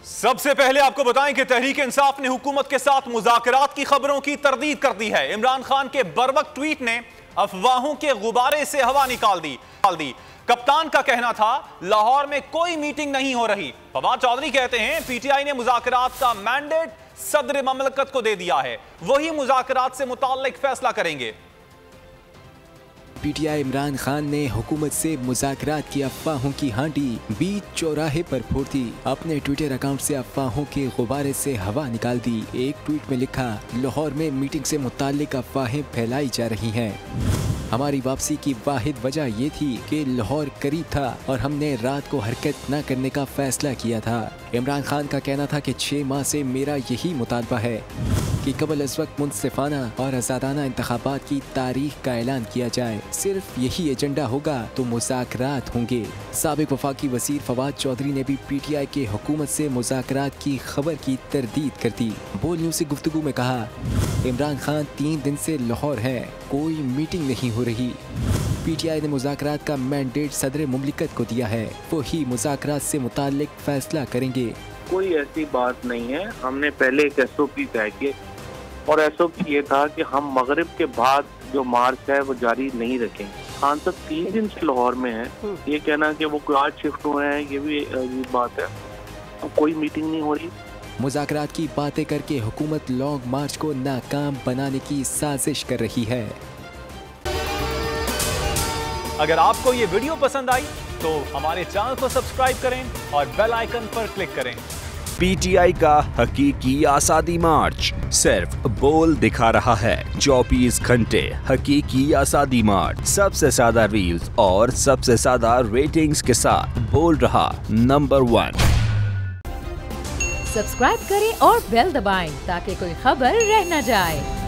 सबसे पहले आपको बताएं कि तहरीक इंसाफ ने हुकूमत के साथ मुज़ाकरात की खबरों की तरदीद कर दी है। इमरान खान के बरवक्त ट्वीट ने अफवाहों के गुब्बारे से हवा निकाल दी। कप्तान का कहना था लाहौर में कोई मीटिंग नहीं हो रही। फवाद चौधरी कहते हैं पीटीआई ने मुज़ाकरात का मैंडेट सदर ममलकत को दे दिया है, वही मुज़ाकरात से मुताल्लिक फैसला करेंगे। पीटीआई इमरान खान ने हुकूमत से मुज़ाकरात की अफवाहों की हांडी बीच चौराहे पर फोड़ दी। अपने ट्विटर अकाउंट से अफवाहों के गुब्बारे से हवा निकाल दी। एक ट्वीट में लिखा, लाहौर में मीटिंग से मुताल्लिक अफवाहें फैलाई जा रही हैं। हमारी वापसी की वाहिद वजह ये थी कि लाहौर करीब था और हमने रात को हरकत न करने का फैसला किया था। इमरान खान का कहना था कि 6 माह से मेरा यही मुतालबा है कि कबल अज़ वक्त मुनसिफाना और आज़ादाना इंतखाबात की तारीख का ऐलान किया जाए। सिर्फ यही एजेंडा होगा तो मुज़ाकरात होंगे। साबिक वफाकी वज़ीर फवाद चौधरी ने भी पीटीआई के हुकूमत से मुज़ाकरात की खबर की तरदीद कर दी। बोल न्यूज़ से गुफ्तगू में कहा, इमरान खान 3 दिन से लाहौर है, कोई मीटिंग नहीं हो रही। पीटीआई ने मुज़ाकरात का मैंडेट सदर मुमलिकत को दिया है, वही मुज़ाकरात से मुताल्लिक फैसला करेंगे। कोई ऐसी बात नहीं है। हमने पहले एक SOP तय किए और SOP ये था कि हम मगरिब के बाद जो मार्च है वो जारी नहीं रखेंगे। खान साहब 3 दिन से लाहौर में है, ये कहना कि वो कोई आज शिफ्ट हुए हैं ये भी अजीब बात है। तो कोई मीटिंग नहीं हो रही। मुज़ाकरात की बातें करके हुकूमत लॉन्ग मार्च को नाकाम बनाने की साजिश कर रही है। अगर आपको ये वीडियो पसंद आई तो हमारे चैनल को सब्सक्राइब करें और बेल आइकन पर क्लिक करें। पीटीआई का हकीकी आज़ादी मार्च सिर्फ बोल दिखा रहा है। 24 घंटे हकीकी आज़ादी मार्च, सबसे ज्यादा रील्स और सबसे ज्यादा रेटिंग्स के साथ बोल रहा नंबर 1। सब्सक्राइब करें और बेल दबाएं ताकि कोई खबर रह न जाए।